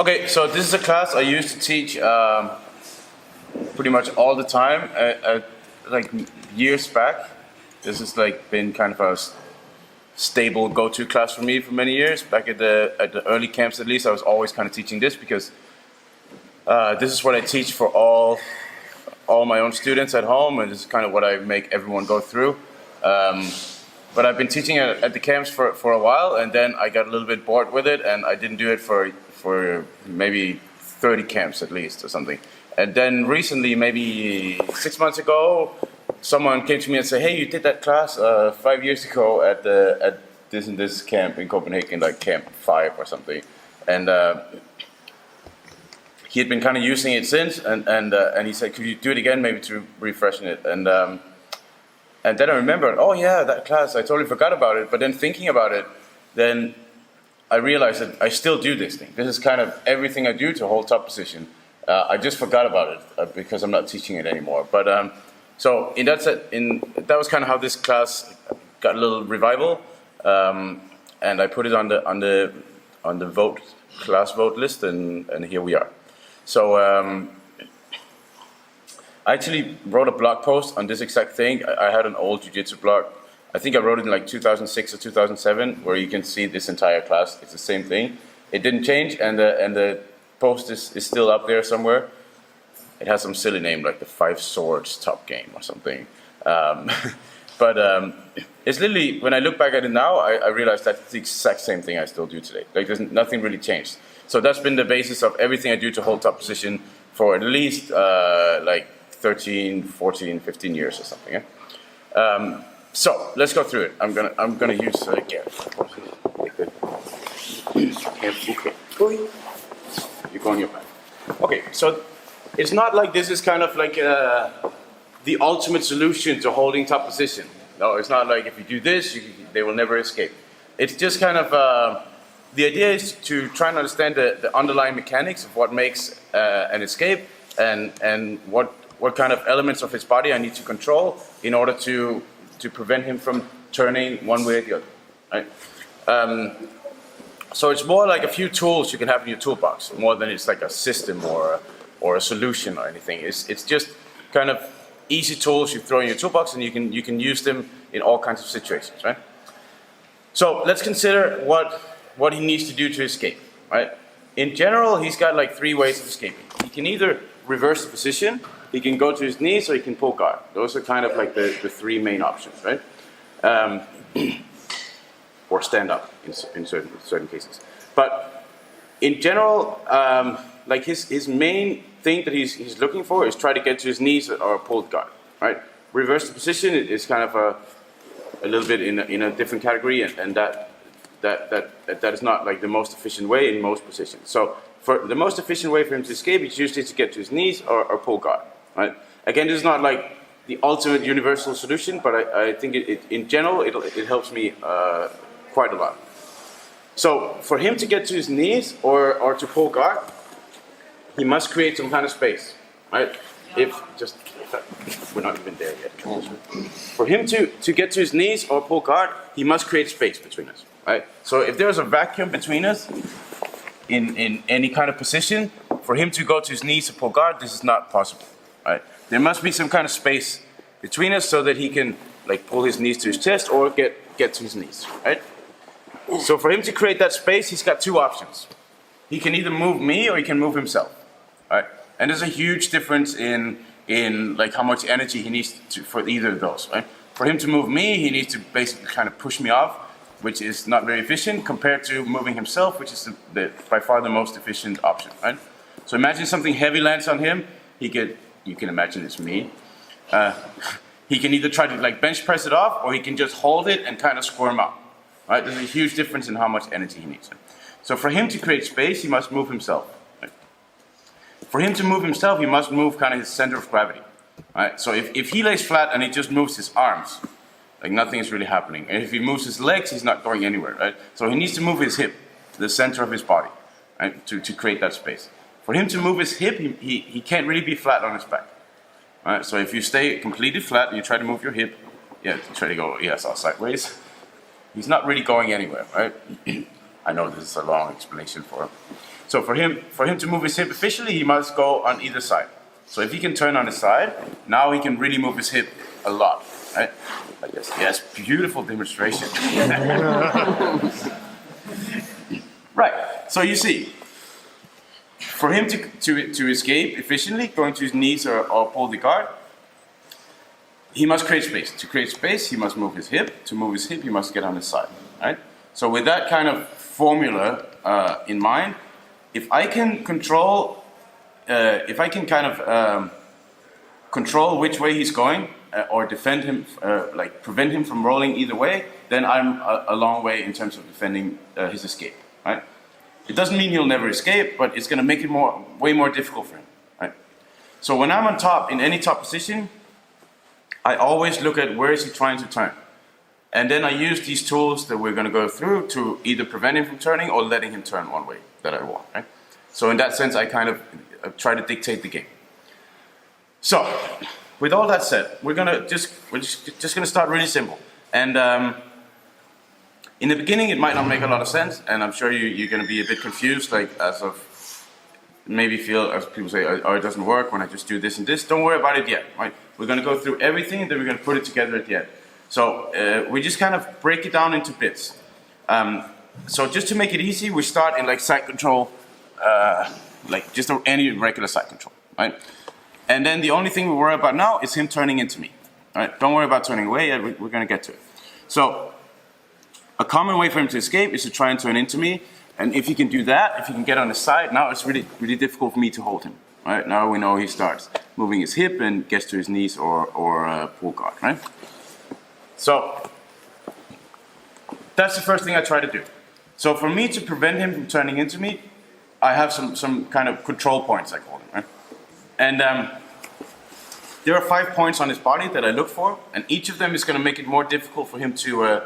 Okay, so this is a class I used to teach pretty much all the time, like years back. This has like been kind of a stable go-to class for me for many years. Back at the early camps, at least, I was always kind of teaching this because this is what I teach for all my own students at home, and this is kind of what I make everyone go through. But I've been teaching at the camps for a while, and then I got a little bit bored with it, and I didn't do it for maybe 30 camps at least or something. And then recently, maybe 6 months ago, someone came to me and said, "Hey, you did that class 5 years ago at this and this camp in Copenhagen, like Camp 5 or something." And he had been kind of using it since, and he said, "Could you do it again, maybe to refreshen it?" And then I remembered, oh yeah, that class, I totally forgot about it. But then thinking about it, then I realized that I still do this thing. This is kind of everything I do to hold top position. I just forgot about it because I'm not teaching it anymore. But so in that was kind of how this class got a little revival, and I put it on the class vote list, and here we are. So. I actually wrote a blog post on this exact thing. I had an old jiu-jitsu blog. I think I wrote it in like 2006 or 2007, where you can see this entire class. It's the same thing. It didn't change, and the post is still up there somewhere. It has some silly name like the 5 Swords Top Game or something. But it's literally, when I look back at it now, I realize that's the exact same thing I still do today. Like nothing really changed. So that's been the basis of everything I do to hold top position for at least like 13, 14, 15 years or something. Yeah? So let's go through it. I'm gonna use Gary. You go on your back. Okay, so it's not like this is kind of like the ultimate solution to holding top position. No, it's not like if you do this, they will never escape. It's just kind of the idea is to try and understand the underlying mechanics of what makes an escape and what kind of elements of his body I need to control in order to prevent him from turning one way or the other, right? So it's more like a few tools you can have in your toolbox, more than it's like a system or a solution or anything. It's just kind of easy tools you throw in your toolbox, and you can use them in all kinds of situations, right? So let's consider what he needs to do to escape, right? In general, he's got like 3 ways of escaping. He can either reverse the position, he can go to his knees, or he can pull guard. Those are kind of like the 3 main options, right? Or stand up in certain cases. But in general, like his main thing that he's looking for is try to get to his knees or pulled guard, right? Reverse the position is kind of a little bit in a different category, and that is not like the most efficient way in most positions. So for the most efficient way for him to escape is usually to get to his knees or pull guard, right? Again, this is not like the ultimate universal solution, but I think in general it helps me quite a lot. So for him to get to his knees or to pull guard, he must create some kind of space, right? We're not even there yet. For him to get to his knees or pull guard, he must create space between us, right? So if there's a vacuum between us in any kind of position, for him to go to his knees or pull guard, this is not possible, right? There must be some kind of space between us so that he can like pull his knees to his chest or get to his knees, right? So for him to create that space, he's got 2 options. He can either move me or he can move himself, right? And there's a huge difference in like how much energy he needs for either of those, right? For him to move me, he needs to basically kind of push me off, which is not very efficient, compared to moving himself, which is by far the most efficient option, right? So imagine something heavy lands on him. You can imagine it's me. He can either try to like bench press it off, or he can just hold it and kind of squirm out, right? There's a huge difference in how much energy he needs. So for him to create space, he must move himself. Right? For him to move himself, he must move kind of his center of gravity, right? So if he lays flat and he just moves his arms, like nothing is really happening. And if he moves his legs, he's not going anywhere, right? So he needs to move his hip, the center of his body, right? To create that space. For him to move his hip, he can't really be flat on his back, right? So if you stay completely flat and you try to move your hip, try to go sideways, he's not really going anywhere, right? I know this is a long explanation for him. So for him to move his hip efficiently, he must go on either side. So if he can turn on his side, now he can really move his hip a lot, right? Like this. Yes, beautiful demonstration. Right. So you see, for him to escape efficiently, going to his knees or pull the guard, he must create space. To create space, he must move his hip. To move his hip, he must get on his side, right? So with that kind of formula in mind, if I can control, control which way he's going or defend him, like prevent him from rolling either way, then I'm a long way in terms of defending his escape, right? It doesn't mean he'll never escape, but it's going to make it way more difficult for him, right? So when I'm on top, in any top position, I always look at where is he trying to turn. And then I use these tools that we're going to go through to either prevent him from turning or letting him turn one way that I want, right? So in that sense, I kind of try to dictate the game. So, with all that said, we're just going to start really simple. And in the beginning, it might not make a lot of sense, and I'm sure you're going to be a bit confused, like as of maybe feel, as people say, oh, it doesn't work when I just do this and this. Don't worry about it yet, right? We're going to go through everything, and then we're going to put it together at the end. So we just kind of break it down into bits. So just to make it easy, we start in like side control, like just any regular side control, right? And then the only thing we worry about now is him turning into me, right? Don't worry about turning away, we're going to get to it. So a common way for him to escape is to try and turn into me. And if he can do that, if he can get on his side, now it's really, really difficult for me to hold him, right? Now we know he starts moving his hip and gets to his knees or pull guard, right? So that's the first thing I try to do. So for me to prevent him from turning into me, I have some kind of control points, I call them, right? And there are 5 points on his body that I look for, and each of them is going to make it more difficult for him to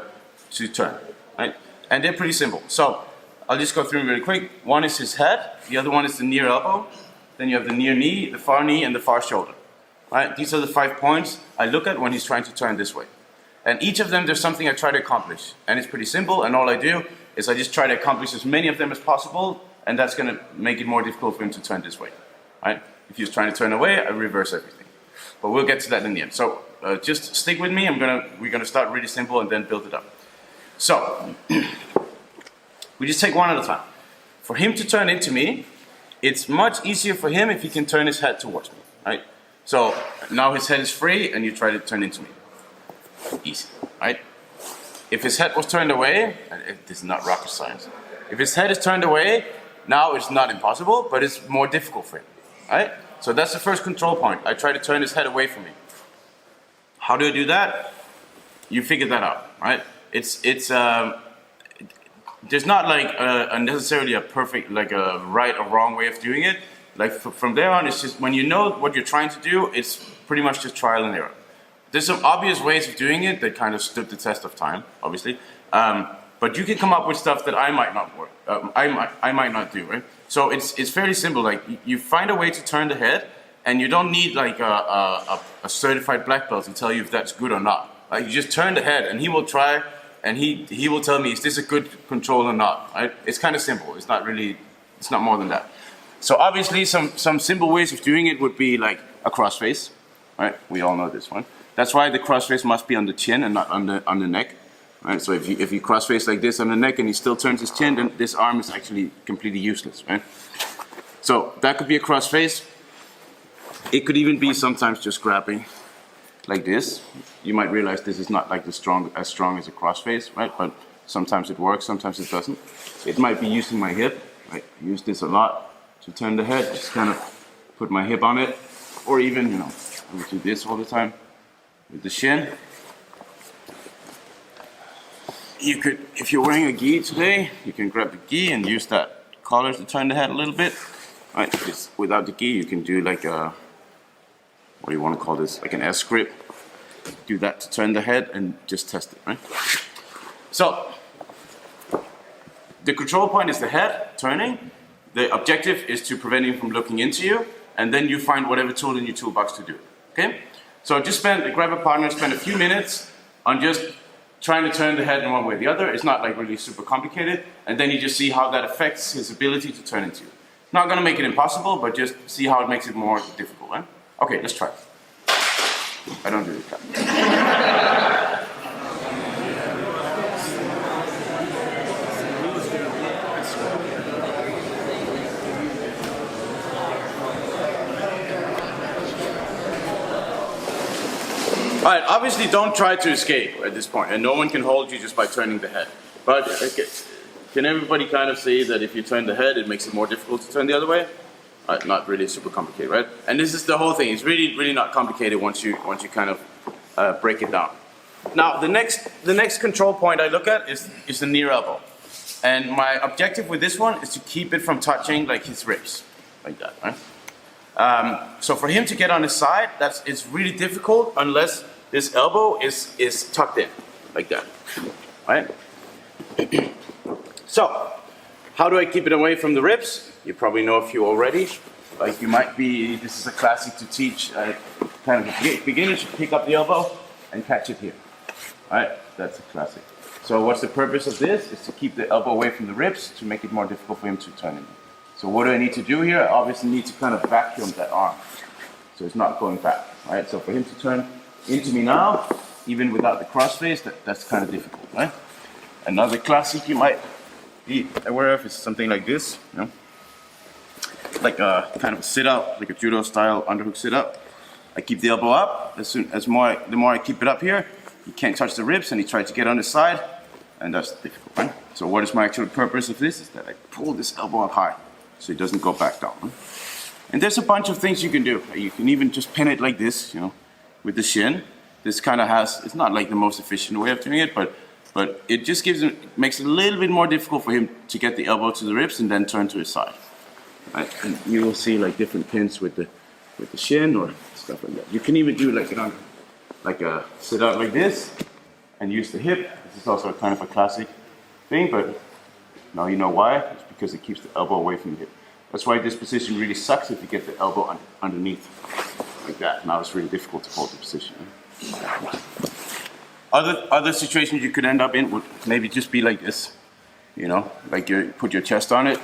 turn, right? And they're pretty simple. So I'll just go through them really quick. One is his head, the other one is the near elbow, then you have the near knee, the far knee, and the far shoulder, right? These are the 5 points I look at when he's trying to turn this way. And each of them, there's something I try to accomplish. And it's pretty simple, and all I do is I just try to accomplish as many of them as possible, and that's going to make it more difficult for him to turn this way, right? If he's trying to turn away, I reverse everything. But we'll get to that in the end. So just stick with me. We're gonna start really simple and then build it up. So we just take one at a time. For him to turn into me, it's much easier for him if he can turn his head towards me, right? So now his head is free, and you try to turn into me. Easy, right? If his head was turned away, this is not rocket science. If his head is turned away, now it's not impossible, but it's more difficult for him, right? So that's the first control point. I try to turn his head away from me. How do I do that? You figure that out, right? There's not like necessarily a perfect, like a right or wrong way of doing it. Like from there on, it's just when you know what you're trying to do, it's pretty much just trial and error. There's some obvious ways of doing it that kind of stood the test of time, obviously. But you can come up with stuff that I might not work. I might not do, right? So it's fairly simple. Like you find a way to turn the head, and you don't need like a certified black belt to tell you if that's good or not. Like you just turn the head, and he will try, and he will tell me, is this a good control or not? Right? It's kind of simple. It's not more than that. So obviously, some simple ways of doing it would be like a crossface, right? We all know this one. That's why the crossface must be on the chin and not on the neck. Right? So if you crossface like this on the neck and he still turns his chin, then this arm is actually completely useless, right? So that could be a crossface. It could even be sometimes just grabbing like this. You might realize this is not like as strong as a crossface, right? But sometimes it works, sometimes it doesn't. It might be using my hip. I use this a lot to turn the head. Just kind of put my hip on it, or even I would do this all the time with the shin. You could, if you're wearing a gi today, you can grab the gi and use that collar to turn the head a little bit. Right? Just without the gi, you can do like a, what do you want to call this? Like an S grip. Do that to turn the head and just test it, right? So, the control point is the head turning. The objective is to prevent him from looking into you, and then you find whatever tool in your toolbox to do it. Okay? So just grab a partner, spend a few minutes on just trying to turn the head in one way or the other. It's not like really super complicated. And then you just see how that affects his ability to turn into you. Not going to make it impossible, but just see how it makes it more difficult. Right? Okay, let's try. I don't do this. All right, obviously don't try to escape at this point, and no one can hold you just by turning the head. But can everybody kind of see that if you turn the head, it makes it more difficult to turn the other way? Not really super complicated, right? And this is the whole thing. It's really not complicated once you kind of break it down. Now, the next control point I look at is the near elbow. And my objective with this one is to keep it from touching like his ribs, like that, right? So for him to get on his side, it's really difficult unless this elbow is tucked in, like that, right? So, how do I keep it away from the ribs? You probably know a few already. Like this is a classic to teach kind of beginners to pick up the elbow and catch it here, right? That's a classic. So what's the purpose of this? Is to keep the elbow away from the ribs to make it more difficult for him to turn in. So what do I need to do here? I obviously need to kind of vacuum that arm, so it's not going back, right? So for him to turn into me now, even without the crossface, that's kind of difficult, right? Another classic you might be aware of is something like this, you know? Like a kind of a sit-up, like a judo style underhook sit-up. I keep the elbow up. The more I keep it up here, he can't touch the ribs and he tries to get on his side, and that's difficult, right? So what is my actual purpose of this? Is that I pull this elbow up high so it doesn't go back down. Right? And there's a bunch of things you can do. You can even just pin it like this, you know, with the shin. This kind of it's not like the most efficient way of doing it, but it just makes it a little bit more difficult for him to get the elbow to the ribs and then turn to his side. Right? And you will see like different pins with the shin or stuff like that. You can even do like a sit out like this and use the hip. This is also kind of a classic thing, but now you know why. It's because it keeps the elbow away from the hip. That's why this position really sucks if you get the elbow underneath like that. Now it's really difficult to hold the position. Right? Other situations you could end up in would maybe just be like this, you know, like you put your chest on it.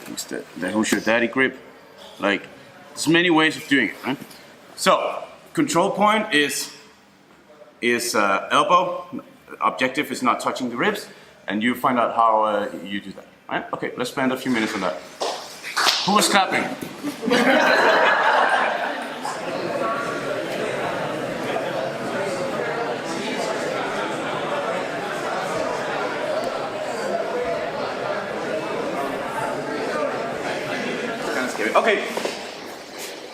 It's the who's your daddy grip. Like, there's many ways of doing it. Right? So, control point is elbow. Objective is not touching the ribs, and you find out how you do that. Right? Okay, let's spend a few minutes on that. Who was clapping? Okay,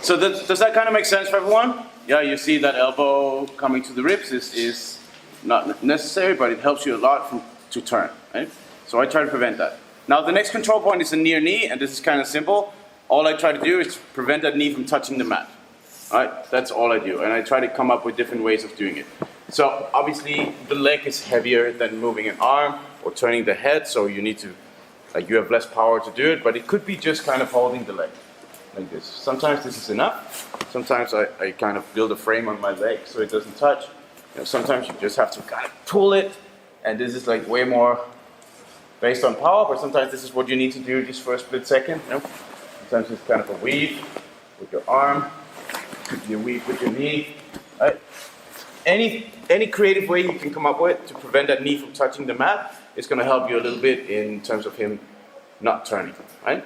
so does that kind of make sense for everyone? Yeah, you see that elbow coming to the ribs is not necessary, but it helps you a lot to turn, right? So I try to prevent that. Now the next control point is the near knee, and this is kind of simple. All I try to do is prevent that knee from touching the mat. All right, that's all I do, and I try to come up with different ways of doing it. So obviously the leg is heavier than moving an arm or turning the head, so you need to, like, you have less power to do it, but it could be just kind of holding the leg like this. Sometimes this is enough. Sometimes I kind of build a frame on my leg so it doesn't touch. You know, sometimes you just have to kind of pull it, and this is like way more based on power, but sometimes this is what you need to do just for a split second. You know? Sometimes it's kind of a weave with your arm, you weave with your knee. Right? Any creative way you can come up with to prevent that knee from touching the mat is going to help you a little bit in terms of him not turning, right?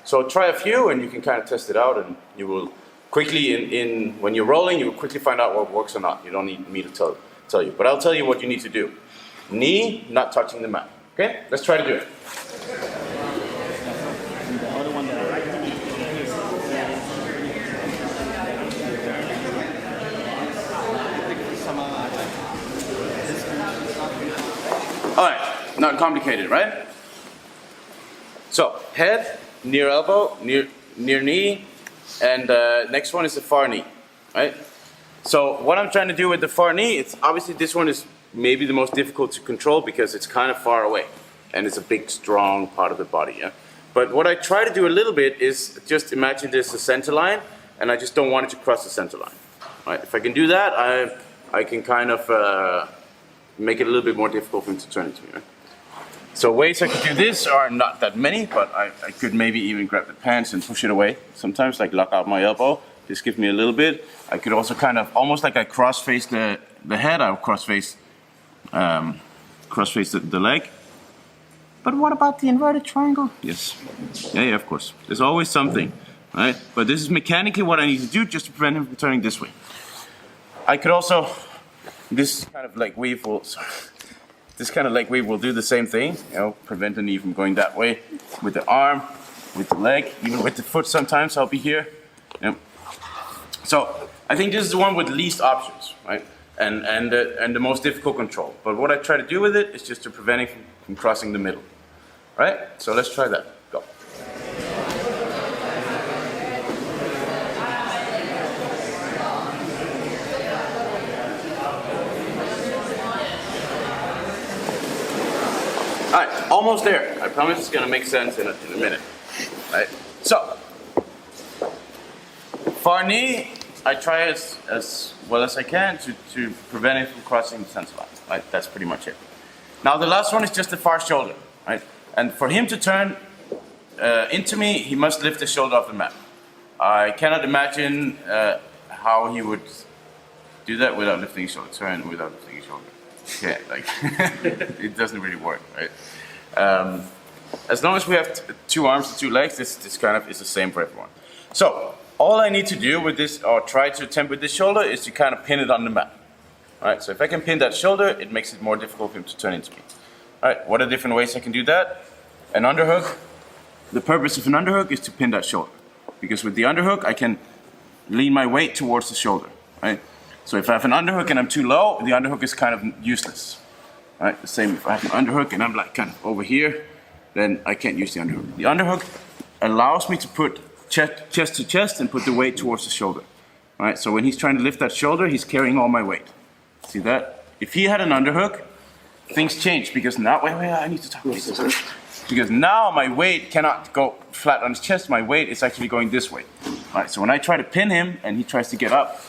So try a few and you can kind of test it out, and you will quickly, when you're rolling, you will quickly find out what works or not. You don't need me to tell you, but I'll tell you what you need to do. Knee not touching the mat, okay? Let's try to do it. All right, not complicated, right? So, head, near elbow, near knee, and next one is the far knee, right? So, what I'm trying to do with the far knee, it's obviously this one is maybe the most difficult to control because it's kind of far away, and it's a big, strong part of the body, yeah? But what I try to do a little bit is just imagine this a center line, and I just don't want it to cross the center line, right? If I can do that, I can kind of make it a little bit more difficult for him to turn into me, right? So ways I could do this are not that many, but I could maybe even grab the pants and push it away. Sometimes like lock out my elbow. This gives me a little bit. I could also kind of, almost like I cross-face the head, I would cross-face the leg. But what about the inverted triangle? Yes. Yeah, of course. There's always something, right? But this is mechanically what I need to do just to prevent him from turning this way. I could also, this kind of leg weave will do the same thing, prevent the knee from going that way with the arm, with the leg, even with the foot sometimes I'll be here. So I think this is the one with the least options, right? And the most difficult control. But what I try to do with it is just to prevent it from crossing the middle, right? So let's try that. Go. All right, almost there. I promise it's gonna make sense in a minute, right? So, far knee, I try as well as I can to prevent it from crossing the center line, right? That's pretty much it. Now the last one is just the far shoulder, right? And for him to turn into me, he must lift his shoulder off the mat. I cannot imagine how he would do that without lifting his shoulder, turn without lifting his shoulder. Yeah, like, it doesn't really work, right? As long as we have two arms and two legs, this kind of is the same for everyone. So, all I need to do with this, or try to attempt with this shoulder, is to kind of pin it on the mat. Alright, so if I can pin that shoulder, it makes it more difficult for him to turn into me. Alright, what are different ways I can do that? An underhook. The purpose of an underhook is to pin that shoulder. Because with the underhook, I can lean my weight towards the shoulder, right? So if I have an underhook and I'm too low, the underhook is kind of useless. Right? The same if I have an underhook and I'm like kind of over here, then I can't use the underhook. The underhook allows me to put chest to chest and put the weight towards the shoulder. Right? So when he's trying to lift that shoulder, he's carrying all my weight. See that? If he had an underhook, things change because now, wait, I need to talk about this. Because now my weight cannot go flat on his chest, my weight is actually going this way. Right? So when I try to pin him and he tries to get up,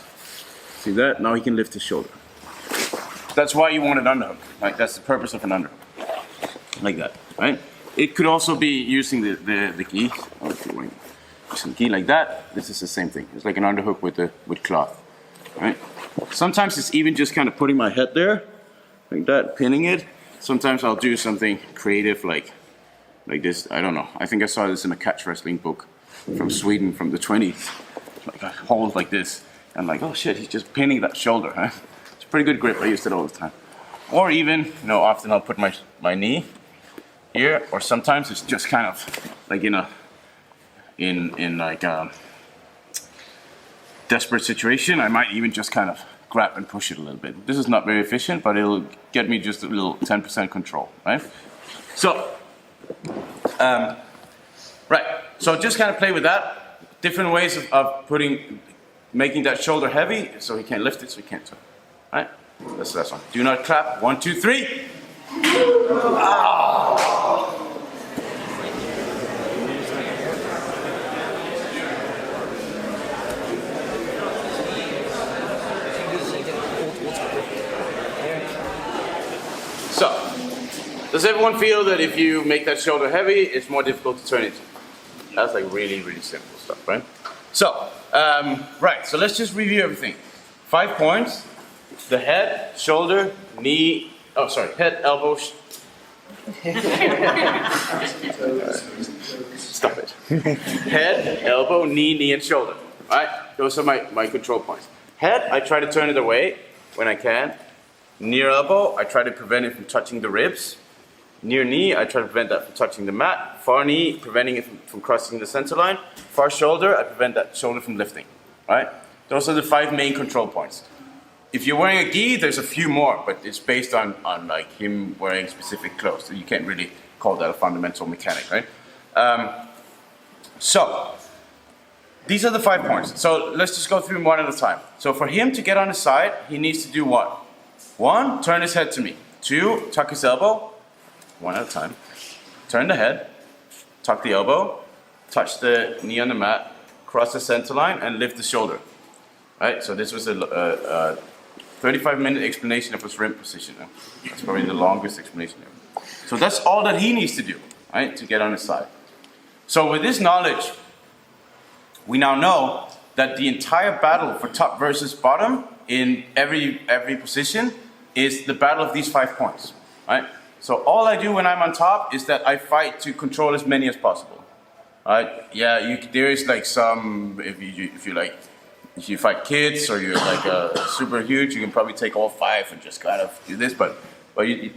see that? Now he can lift his shoulder. That's why you want an underhook. Right? That's the purpose of an underhook. Like that, right? It could also be using the gi. Or if you're wearing some gi like that, this is the same thing. It's like an underhook with cloth. Right? Sometimes it's even just kind of putting my head there, like that, pinning it. Sometimes I'll do something creative like this. I don't know. I think I saw this in a catch wrestling book from Sweden from the 20s. Like a hold like this. And like, oh shit, he's just pinning that shoulder, huh? It's a pretty good grip, I used it all the time. Or even, often I'll put my knee here, or sometimes it's just kind of like in a desperate situation, I might even just kind of grab and push it a little bit. This is not very efficient, but it'll get me just a little 10% control, right? So, right, so just kind of play with that. Different ways of making that shoulder heavy so he can't lift it, so he can't turn. All right? That's the last one. Do not clap. 1, 2, 3. Ah. So, does everyone feel that if you make that shoulder heavy, it's more difficult to turn it? That's like really, really simple stuff, right? So, right, so let's just review everything. 5 points. The head, shoulder, knee, head, elbow. Stop it. Head, elbow, knee, and shoulder. All right, those are my control points. Head, I try to turn it away when I can. Near elbow, I try to prevent it from touching the ribs. Near knee, I try to prevent that from touching the mat. Far knee, preventing it from crossing the center line. Far shoulder, I prevent that shoulder from lifting. Right? Those are the 5 main control points. If you're wearing a gi, there's a few more, but it's based on like him wearing specific clothes. So you can't really call that a fundamental mechanic, right? So these are the 5 points. So let's just go through them one at a time. So for him to get on his side, he needs to do what? 1, turn his head to me. 2, tuck his elbow. 1 at a time. Turn the head, tuck the elbow, touch the knee on the mat, cross the center line, and lift the shoulder. Right? So this was 35-minute explanation of his rim position. That's probably the longest explanation ever. So that's all that he needs to do, right, to get on his side. So with this knowledge, we now know that the entire battle for top versus bottom in every position is the battle of these 5 points, right? So all I do when I'm on top is that I fight to control as many as possible, right? Yeah, there is like some, if you fight kids or you're like super huge, you can probably take all 5 and just kind of do this, but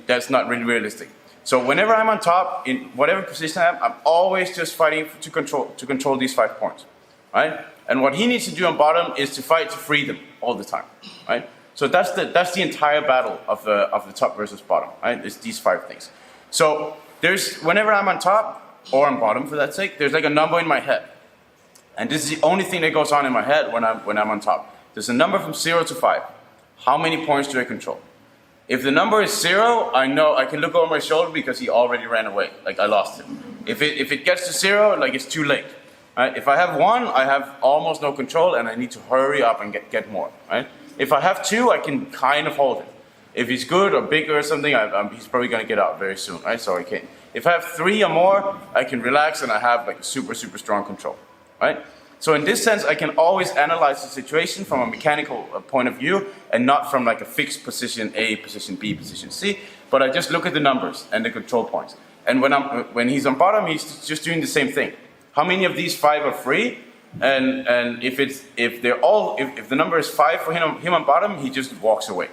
that's not really realistic. So whenever I'm on top, in whatever position I'm always just fighting to control these 5 points, right? And what he needs to do on bottom is to fight to free them all the time, right? So that's the entire battle of the top versus bottom, right? It's these 5 things. So whenever I'm on top or on bottom for that sake, there's like a number in my head, and this is the only thing that goes on in my head when I'm on top. There's a number from 0 to 5. How many points do I control? If the number is 0, I know I can look over my shoulder because he already ran away. Like I lost him. If it gets to 0, like it's too late. Right? If I have 1, I have almost no control and I need to hurry up and get more. Right? If I have 2, I can kind of hold it. If he's good or bigger or something, he's probably going to get out very soon. Right? So I can't. If I have 3 or more, I can relax and I have like super strong control. Right? So in this sense, I can always analyze the situation from a mechanical point of view and not from like a fixed position A, position B, position C, but I just look at the numbers and the control points. And when he's on bottom, he's just doing the same thing. How many of these 5 are free? And if the number is 5 for him on bottom, he just walks away.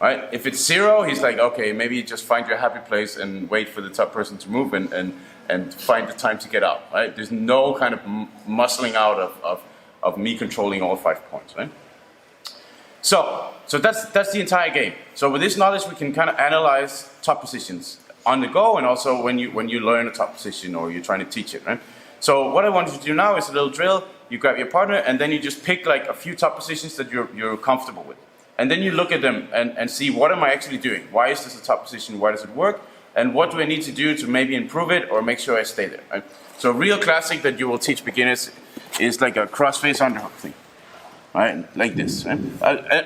Right? If it's 0, he's like, okay, maybe just find your happy place and wait for the top person to move and find the time to get out, right? There's no kind of muscling out of me controlling all 5 points, right? So that's the entire game. So with this knowledge, we can kind of analyze top positions on the go, and also when you learn a top position or you're trying to teach it, right? So what I want you to do now is a little drill. You grab your partner, and then you just pick like a few top positions that you're comfortable with. And then you look at them and see, what am I actually doing? Why is this a top position? Why does it work? And what do I need to do to maybe improve it or make sure I stay there? Right? So a real classic that you will teach beginners is like a cross-face underhook thing, right? Like this. Right?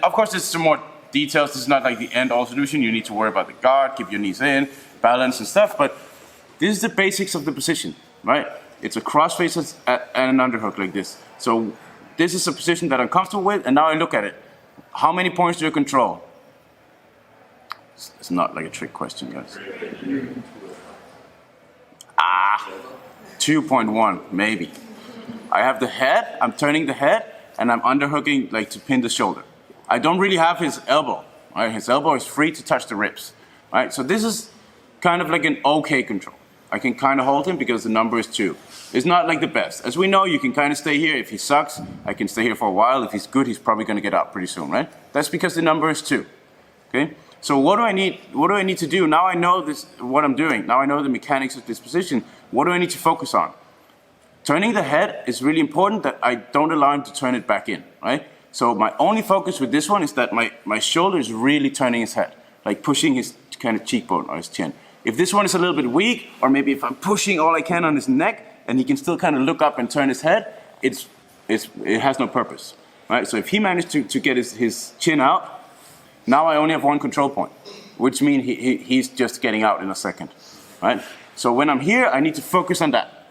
Of course, there's some more details. This is not like the end-all solution. You need to worry about the guard, keep your knees in, balance and stuff. But this is the basics of the position, right? It's a cross-face and an underhook like this. So this is a position that I'm comfortable with, and now I look at it. How many points do you control? It's not like a trick question, guys. 2.1, maybe. I have the head, I'm turning the head, and I'm underhooking like to pin the shoulder. I don't really have his elbow, right? His elbow is free to touch the ribs, right? So this is kind of like an okay control. I can kind of hold him because the number is 2. It's not like the best. As we know, you can kind of stay here. If he sucks, I can stay here for a while. If he's good, he's probably going to get out pretty soon, right? That's because the number is 2, okay? So what do I need to do? Now I know what I'm doing. Now I know the mechanics of this position. What do I need to focus on? Turning the head is really important, that I don't allow him to turn it back in, right? So my only focus with this one is that my shoulder is really turning his head, like pushing his kind of cheekbone or his chin. If this one is a little bit weak, or maybe if I'm pushing all I can on his neck and he can still kind of look up and turn his head, it has no purpose, right? So if he managed to get his chin out, now I only have 1 control point, which means he's just getting out in a second, right? So when I'm here, I need to focus on that,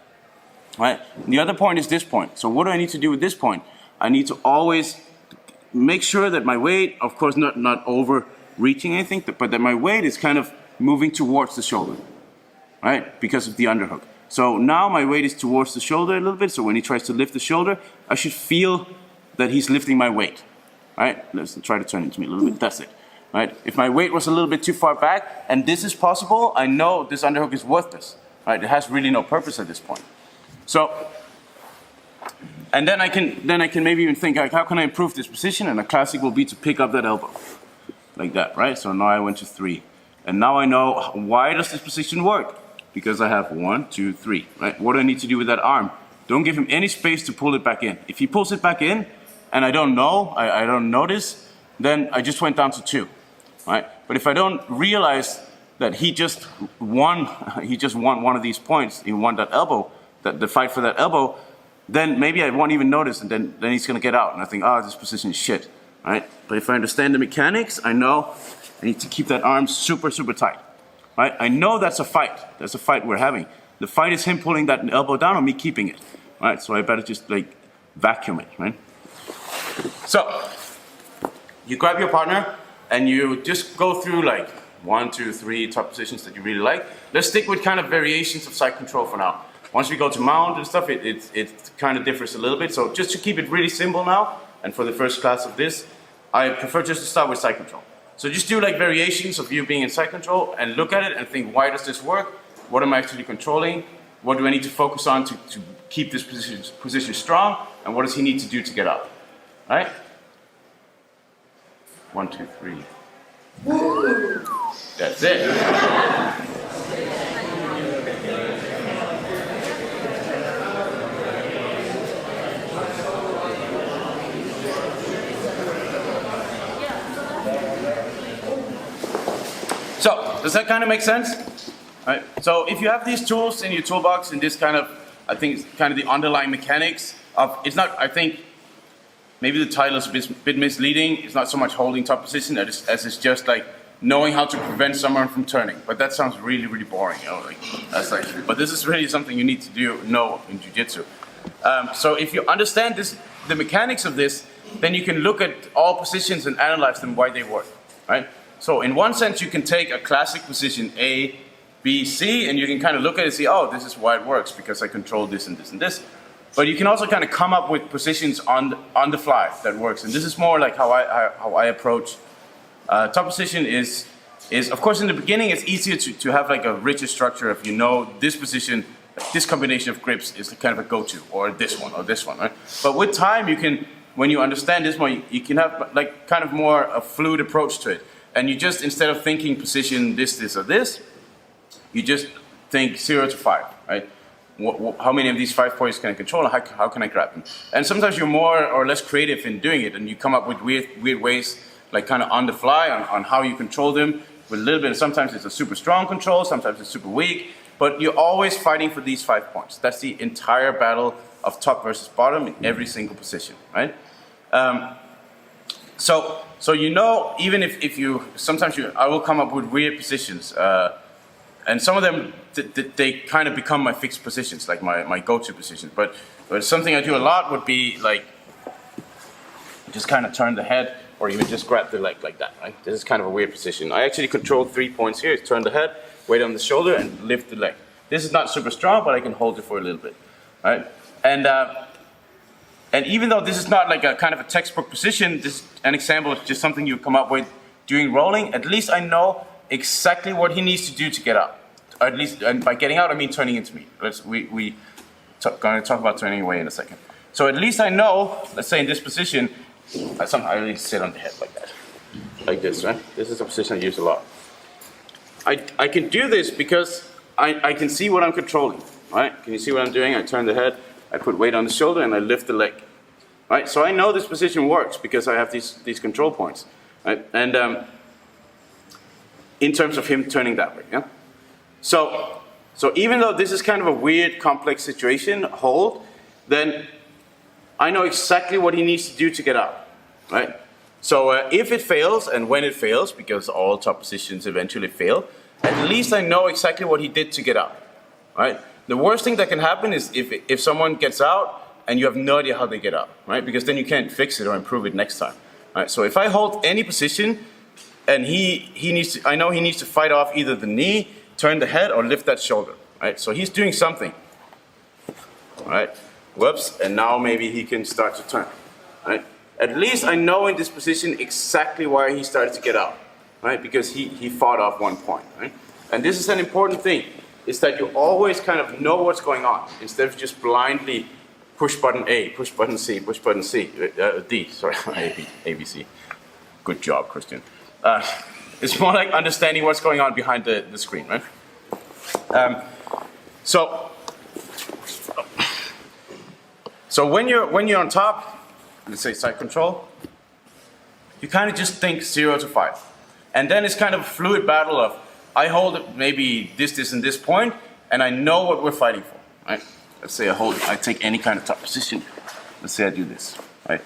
right? The other point is this point. So what do I need to do with this point? I need to always make sure that my weight, of course not overreaching anything, but that my weight is kind of moving towards the shoulder, right? Because of the underhook. So now my weight is towards the shoulder a little bit, so when he tries to lift the shoulder, I should feel that he's lifting my weight. Right? Let's try to turn it to me a little bit. That's it. Right? If my weight was a little bit too far back, and this is possible, I know this underhook is worthless. Right? It has really no purpose at this point. So, and then I can maybe even think, like, how can I improve this position? And a classic will be to pick up that elbow, like that. Right? So now I went to 3, and now I know, why does this position work? Because I have 1, 2, 3. Right? What do I need to do with that arm? Don't give him any space to pull it back in. If he pulls it back in, and I don't know, I don't notice, then I just went down to 2, right? But if I don't realize that he just won one of these points, he won that elbow, the fight for that elbow, then maybe I won't even notice, and then he's gonna get out, and I think, this position is shit, right? But if I understand the mechanics, I know I need to keep that arm super, super tight, right? I know that's a fight. That's a fight we're having. The fight is him pulling that elbow down or me keeping it, right? So I better just like vacuum it, right? So you grab your partner and you just go through like 1, 2, 3 top positions that you really like. Let's stick with kind of variations of side control for now. Once we go to mount and stuff, it kind of differs a little bit. So just to keep it really simple now, and for the first class of this, I prefer just to start with side control. So just do like variations of you being in side control and look at it and think, why does this work? What am I actually controlling? What do I need to focus on to keep this position strong? And what does he need to do to get up? All right? 1, 2, 3. That's it. So, does that kind of make sense? All right. So, if you have these tools in your toolbox, and this kind of, I think it's kind of the underlying mechanics of, it's not, I think, maybe the title is a bit misleading. It's not so much holding top position as it's just like knowing how to prevent someone from turning. But that sounds really, really boring. You know, like, that's like, but this is really something you need to know in jiu-jitsu. So if you understand this, the mechanics of this, then you can look at all positions and analyze them, why they work, right? So in one sense, you can take a classic position A, B, C, and you can kind of look at it and see, oh, this is why it works, because I control this and this and this. But you can also kind of come up with positions on the fly that works. And this is more like how I approach top position is of course in the beginning it's easier to have like a richer structure if you know this position, this combination of grips is kind of a go-to, or this one, right? But with time you can, when you understand this more, you can have like kind of more a fluid approach to it. And you just, instead of thinking position this, or this, you just think 0 to 5, right? How many of these 5 points can I control, and how can I grab them? And sometimes you're more or less creative in doing it, and you come up with weird ways, like kind of on the fly, on how you control them with a little bit. Sometimes it's a super strong control, sometimes it's super weak, but you're always fighting for these 5 points. That's the entire battle of top versus bottom in every single position, right? So you know, even if you, sometimes I will come up with weird positions, and some of them, they kind of become my fixed positions, like my go-to positions. But something I do a lot would be like, just kind of turn the head, or even just grab the leg like that, right? This is kind of a weird position. I actually control 3 points here. Turn the head, weight on the shoulder, and lift the leg. This is not super strong, but I can hold it for a little bit, right? And even though this is not like a kind of a textbook position, this is an example of just something you come up with during rolling, at least I know exactly what he needs to do to get out. Or at least, and by getting out, I mean turning into me. We're going to talk about turning away in a second. So at least I know, let's say in this position, I really sit on the head like that. Like this, right? This is a position I use a lot. I can do this because I can see what I'm controlling, right? Can you see what I'm doing? I turn the head, I put weight on the shoulder, and I lift the leg, right? So I know this position works because I have these control points, right? And in terms of him turning that way, yeah? So even though this is kind of a weird, complex situation, hold, then I know exactly what he needs to do to get out, right? So if it fails, and when it fails, because all top positions eventually fail, at least I know exactly what he did to get out, right? The worst thing that can happen is if someone gets out and you have no idea how they get out, right? Because then you can't fix it or improve it next time, right? So if I hold any position and he needs to, I know he needs to fight off either the knee, turn the head, or lift that shoulder, right? So he's doing something, all right? Whoops, and now maybe he can start to turn, right? At least I know in this position exactly why he started to get out, right? Because he fought off 1 point, right? And this is an important thing, is that you always kind of know what's going on, instead of just blindly push button A, push button C, push button C, D, sorry, A, B, C. Good job, Christian. It's more like understanding what's going on behind the screen, right? So when you're on top, let's say side control, you kind of just think 0 to 5. And then it's kind of a fluid battle of, I hold maybe this, and this point, and I know what we're fighting for, right? Let's say I take any kind of top position. Let's say I do this, right?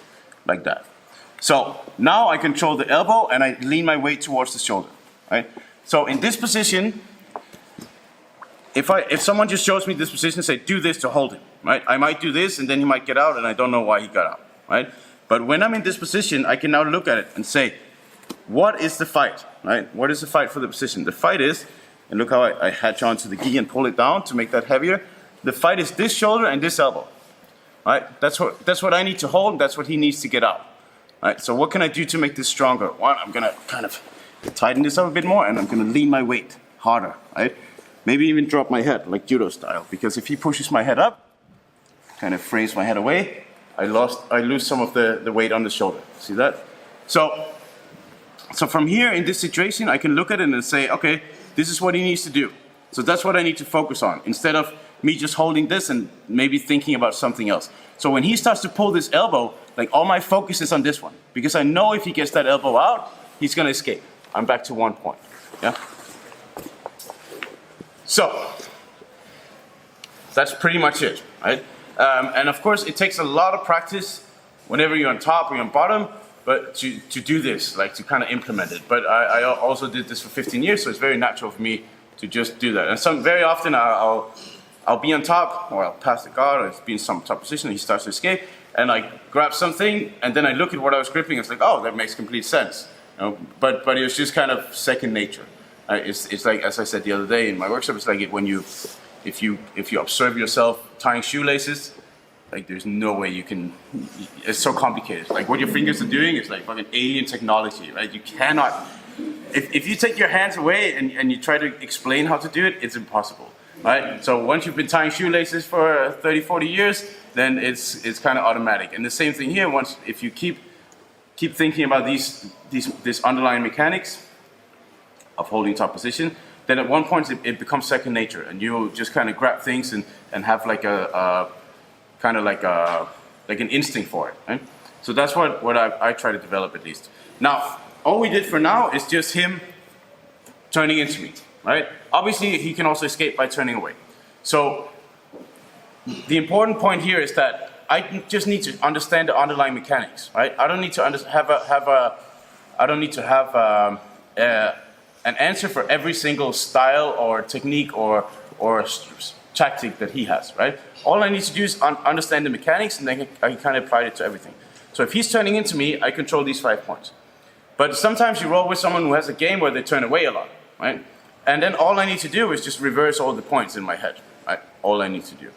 Like that. So now I control the elbow and I lean my weight towards the shoulder, right? So in this position, if someone just shows me this position and say, do this to hold him, right? I might do this and then he might get out and I don't know why he got out, right? But when I'm in this position, I can now look at it and say, what is the fight, right? What is the fight for the position? The fight is, and look how I hatch onto the gi and pull it down to make that heavier. The fight is this shoulder and this elbow, right? That's what I need to hold. That's what he needs to get out, right? So what can I do to make this stronger? One, I'm gonna kind of tighten this up a bit more and I'm gonna lean my weight harder, right? Maybe even drop my head like judo style, because if he pushes my head up, kind of frays my head away, I lose some of the weight on the shoulder. See that? So from here in this situation, I can look at it and say, okay, this is what he needs to do. So that's what I need to focus on, instead of me just holding this and maybe thinking about something else. So when he starts to pull this elbow, like all my focus is on this one, because I know if he gets that elbow out, he's gonna escape. I'm back to 1 point, yeah? So that's pretty much it, right? And of course, it takes a lot of practice whenever you're on top or you're on bottom, but to do this, like to kind of implement it. But I also did this for 15 years, so it's very natural for me to just do that. And very often I'll be on top, or I'll pass the guard, or be in some top position, and he starts to escape, and I grab something, and then I look at what I was gripping, and it's like, oh, that makes complete sense. You know? But it was just kind of second nature. It's like, as I said the other day in my workshop, it's like if you observe yourself tying shoelaces, like there's no way you can, it's so complicated. Like what your fingers are doing is like fucking alien technology, right? You cannot, if you take your hands away and you try to explain how to do it, it's impossible, right? So once you've been tying shoelaces for 30, 40 years, then it's kind of automatic. And the same thing here, if you keep thinking about these underlying mechanics of holding top position, then at one point it becomes second nature, and you'll just kind of grab things and have like like an instinct for it, right? So that's what I try to develop at least. Now, all we did for now is just him turning into me, right? Obviously, he can also escape by turning away. So the important point here is that I just need to understand the underlying mechanics, right? I don't need to have an answer for every single style or technique or tactic that he has, right? All I need to do is understand the mechanics, and then I can kind of apply it to everything. So if he's turning into me, I control these 5 points. But sometimes you roll with someone who has a game where they turn away a lot, right? And then all I need to do is just reverse all the points in my head, right? All I need to do.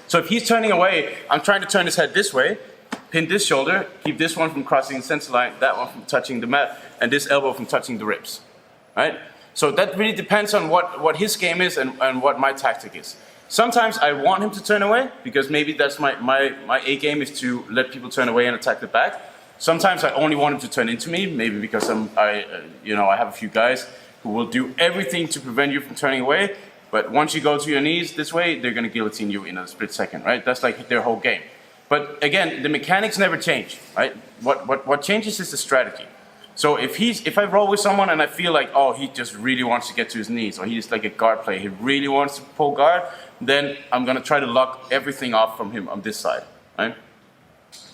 So if he's turning away, I'm trying to turn his head this way, pin this shoulder, keep this one from crossing the center line, that one from touching the mat, and this elbow from touching the ribs, right? So that really depends on what his game is and what my tactic is. Sometimes I want him to turn away, because maybe that's my A game is to let people turn away and attack the back. Sometimes I only want him to turn into me, maybe because I have a few guys who will do everything to prevent you from turning away, but once you go to your knees this way, they're gonna guillotine you in a split second, right? That's like their whole game. But again, the mechanics never change, right? What changes is the strategy. So if I roll with someone and I feel like, oh, he just really wants to get to his knees, or he's like a guard player, he really wants to pull guard, then I'm gonna try to lock everything off from him on this side, right?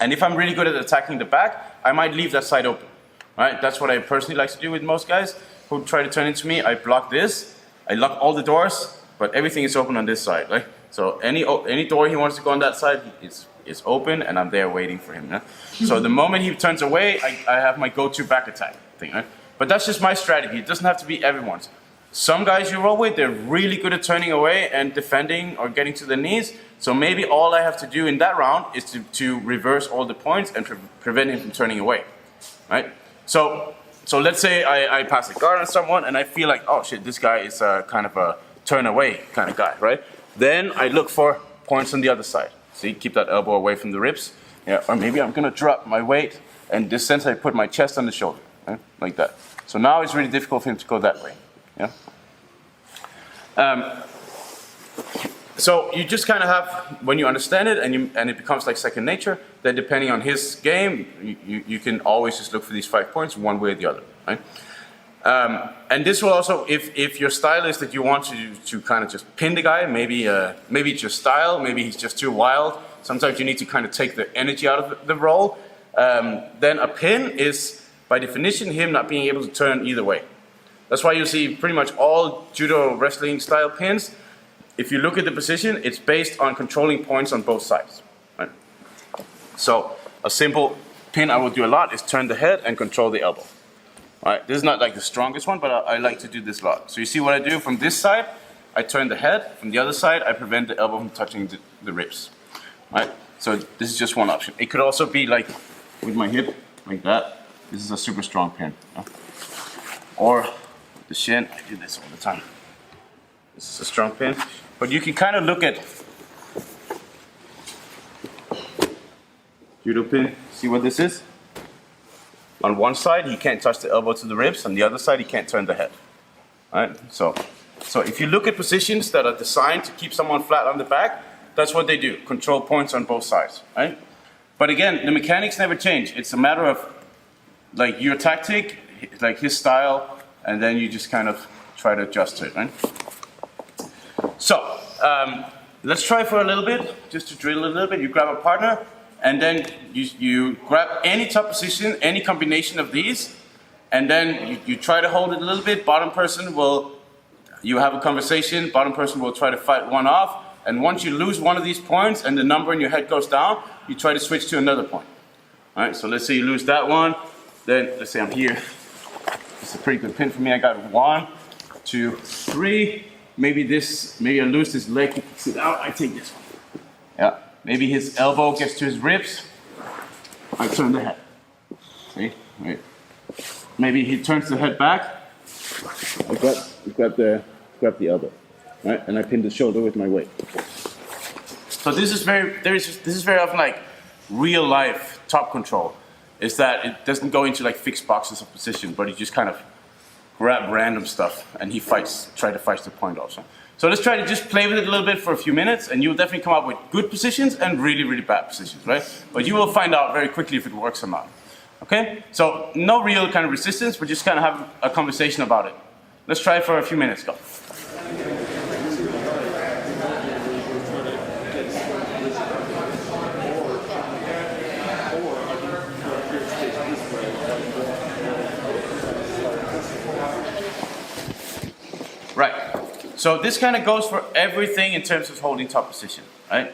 And if I'm really good at attacking the back, I might leave that side open, right? That's what I personally like to do with most guys who try to turn into me. I block this, I lock all the doors, but everything is open on this side, right? So any door he wants to go on that side, it's open, and I'm there waiting for him. Yeah? So the moment he turns away, I have my go-to back attack thing. Right? But that's just my strategy. It doesn't have to be everyone's. Some guys you roll with, they're really good at turning away and defending or getting to the knees. So maybe all I have to do in that round is to reverse all the points and prevent him from turning away. Right? So let's say I pass a guard on someone and I feel like, oh shit, this guy is kind of a turn away kind of guy, right? Then I look for points on the other side. See, keep that elbow away from the ribs. Yeah, or maybe I'm gonna drop my weight, and in this sense I put my chest on the shoulder, right? Like that. So now it's really difficult for him to go that way. Yeah. So you just kind of have, when you understand it and it becomes like second nature, then depending on his game, you can always just look for these 5 points one way or the other, right? And this will also, if your style is that you want to kind of just pin the guy, maybe it's your style, maybe he's just too wild. Sometimes you need to kind of take the energy out of the roll. then a pin is, by definition, him not being able to turn either way. That's why you see pretty much all judo wrestling style pins. If you look at the position, it's based on controlling points on both sides. Right? So a simple pin I will do a lot is turn the head and control the elbow. All right? This is not like the strongest one, but I like to do this a lot. So you see what I do from this side, I turn the head. From the other side, I prevent the elbow from touching the ribs. All right? So this is just one option. It could also be like with my hip, like that. This is a super strong pin. Or the shin, I do this all the time. This is a strong pin. But you can kind of look at judo pin, see what this is? On one side, he can't touch the elbow to the ribs. On the other side, he can't turn the head. All right? So if you look at positions that are designed to keep someone flat on the back, that's what they do. Control points on both sides. Right? But again, the mechanics never change. It's a matter of like your tactic, like his style, and then you just kind of try to adjust to it. Right? So let's try for a little bit, just to drill a little bit. You grab a partner, and then you grab any top position, any combination of these, and then you try to hold it a little bit. Bottom person you have a conversation, bottom person will try to fight one off, and once you lose one of these points and the number in your head goes down, you try to switch to another point. All right, so let's say you lose that one, then let's say I'm here. It's a pretty good pin for me. I got 1, 2, 3. Maybe I lose this leg, he kicks it out, I take this one. Yeah, maybe his elbow gets to his ribs, I turn the head. See, right. Maybe he turns the head back, I grab the elbow, right, and I pin the shoulder with my weight. So this is very often like real life top control, is that it doesn't go into like fixed boxes of position, but you just kind of grab random stuff, and he try to fight the point also. So let's try to just play with it a little bit for a few minutes, and you'll definitely come up with good positions and really, really bad positions, right? But you will find out very quickly if it works or not. Okay? So no real kind of resistance, but just kind of have a conversation about it. Let's try it for a few minutes. Go. Right. So this kind of goes for everything in terms of holding top position, right?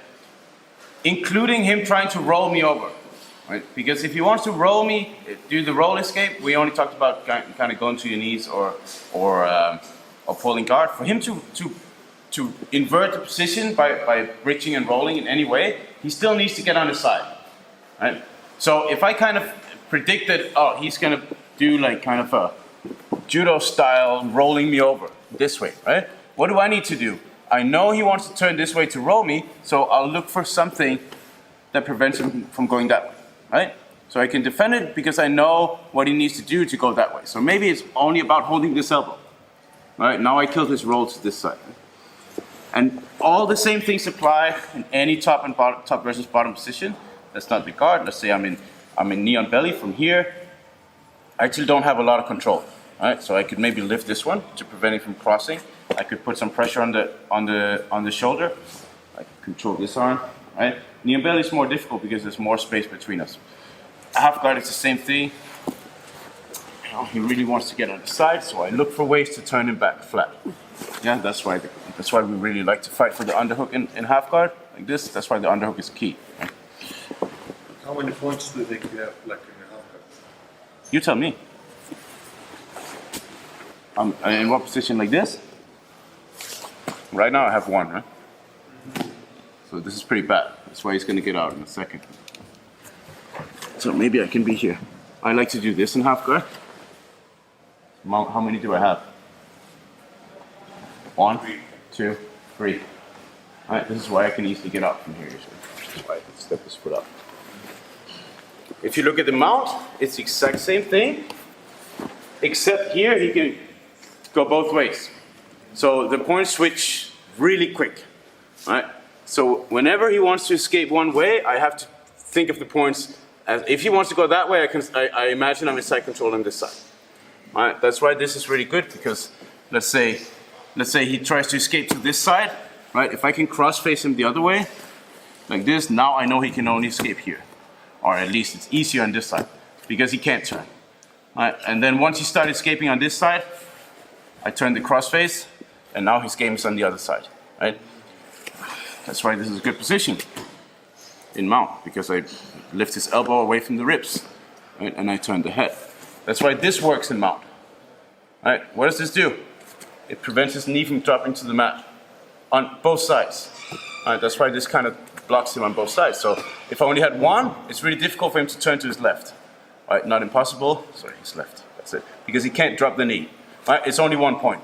Including him trying to roll me over, right? Because if he wants to roll me, do the roll escape, we only talked about kind of going to your knees or pulling guard. For him to invert the position by bridging and rolling in any way, he still needs to get on his side, right? So if I kind of predict that, oh, he's going to do like kind of a judo style rolling me over this way, right? What do I need to do? I know he wants to turn this way to roll me, so I'll look for something that prevents him from going that way, right? So I can defend it because I know what he needs to do to go that way. So maybe it's only about holding this elbow, right? Now I killed his roll to this side. And all the same things apply in any top and bottom, top versus bottom position. That's not the guard. Let's say I'm in knee on belly from here. I actually don't have a lot of control. Right, so I could maybe lift this one to prevent it from crossing. I could put some pressure on the shoulder. I could control this arm. Right, knee and belly is more difficult because there's more space between us. Half guard is the same thing. You know, he really wants to get on the side, so I look for ways to turn him back flat. Yeah, that's why we really like to fight for the underhook in half guard like this. That's why the underhook is key. Right? How many points do you think you have like in a half guard? You tell me. In what position like this? Right now I have 1, right? So this is pretty bad. That's why he's going to get out in a second. So maybe I can be here. I like to do this in half guard. How many do I have? 1, 2, 3. All right, this is why I can easily get out from here usually. This is why I can step this foot up. If you look at the mount, it's the exact same thing, except here he can go both ways. So the points switch really quick, right? So whenever he wants to escape one way, I have to think of the points as, if he wants to go that way, I imagine I'm in side control on this side. All right, that's why this is really good, because let's say he tries to escape to this side, right? If I can cross face him the other way, like this, now I know he can only escape here. or at least it's easier on this side, because he can't turn. Right? And then once he started escaping on this side, I turned the crossface, and now his game is on the other side. Right? That's why this is a good position in mount, because I lift his elbow away from the ribs, right? And I turn the head. That's why this works in mount. Right? What does this do? It prevents his knee from dropping to the mat on both sides. Right? That's why this kind of blocks him on both sides. So if I only had one, it's really difficult for him to turn to his left. Right? Not impossible. Sorry, his left. That's it. Because he can't drop the knee. Right? It's only 1 point.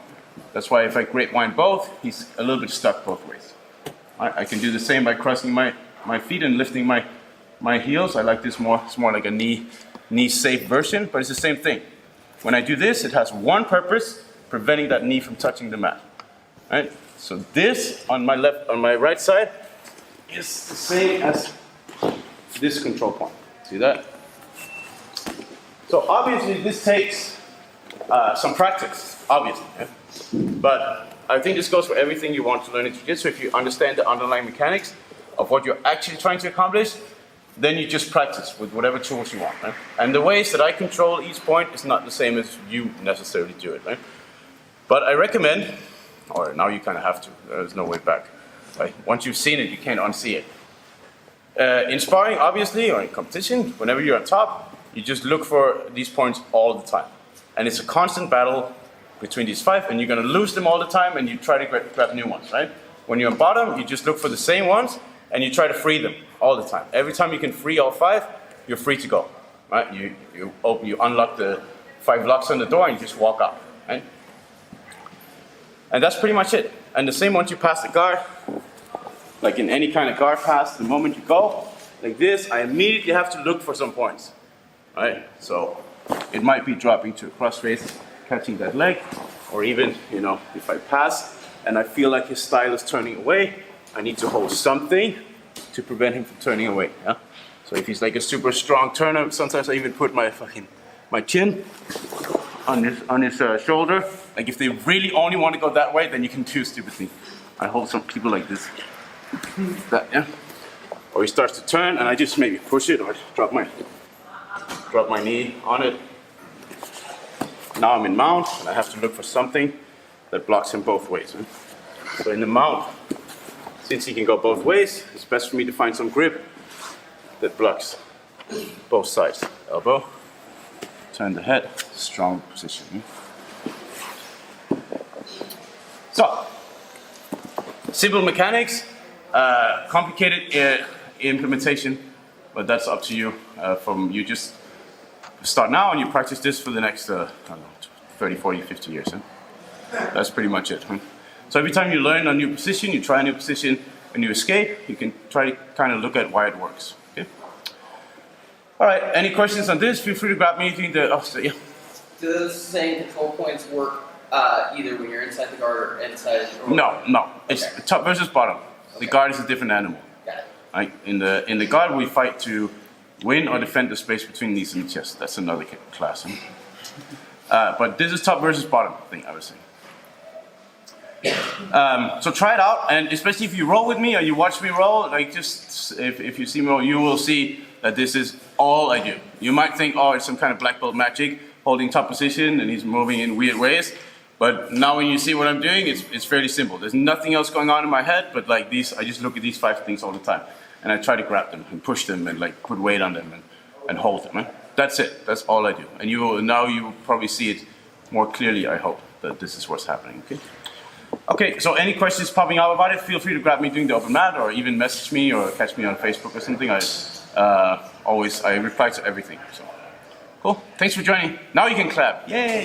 That's why if I grapevine both, he's a little bit stuck both ways. Right? I can do the same by crossing my feet and lifting my heels. I like this more. It's more like a knee safe version, but it's the same thing. When I do this, it has one purpose: preventing that knee from touching the mat. Right? So this on my right side is the same as this control point. See that? So obviously this takes some practice, obviously. Yeah? But I think this goes for everything you want to learn in Jiu-Jitsu. If you understand the underlying mechanics of what you're actually trying to accomplish, then you just practice with whatever tools you want. Right? And the ways that I control each point is not the same as you necessarily do it. Right? But I recommend, or now you kind of have to, there's no way back. Right? Once you've seen it, you can't unsee it. In sparring, obviously, or in competition, whenever you're on top, you just look for these points all the time. And it's a constant battle between these 5, and you're going to lose them all the time, and you try to grab new ones, right? When you're on bottom, you just look for the same ones, and you try to free them all the time. Every time you can free all 5, you're free to go, right? You unlock the 5 locks on the door, and you just walk out, right? And that's pretty much it. And the same once you pass the guard, like in any kind of guard pass, the moment you go, like this, I immediately have to look for some points, right? So it might be dropping to a crossface, catching that leg, or even, if I pass and I feel like his style is turning away, I need to hold something to prevent him from turning away. Yeah? So if he's like a super strong turner, sometimes I even put my chin on his shoulder. Like if they really only want to go that way, then you can do stupid things. I hold some people like this. That, yeah. Or he starts to turn, and I just maybe push it or drop my knee on it. Now I'm in mount, and I have to look for something that blocks him both ways. Right? So in the mount, since he can go both ways, it's best for me to find some grip that blocks both sides. Elbow, turn the head, strong position. So, simple mechanics, complicated implementation, but that's up to you. You just start now and you practice this for the next, 30, 40, 50 years. That's pretty much it. So every time you learn a new position, you try a new position, and you escape, you can try to kind of look at why it works. Okay? All right, any questions on this? Feel free to grab me anything that, yeah. Do those same control points work either when you're inside the guard or inside? Or No. It's okay. Top versus bottom. Okay. The guard is a different animal. Got it. Right? In the guard, we fight to win or defend the space between knees and chest. That's another class. But this is top versus bottom thing, I would say. So try it out, and especially if you roll with me or you watch me roll, like just if you see me roll, you will see that this is all I do. You might think, oh, it's some kind of black belt magic, holding top position, and he's moving in weird ways. But now when you see what I'm doing, it's fairly simple. There's nothing else going on in my head, but like these, I just look at these 5 things all the time. And I try to grab them and push them and like put weight on them and hold them. That's it. That's all I do. And you will probably see it more clearly, I hope, that this is what's happening. Okay, so any questions popping out about it, feel free to grab me during the open mat or even message me or catch me on Facebook or something. I reply to everything. So cool. Thanks for joining. Now you can clap. Yay!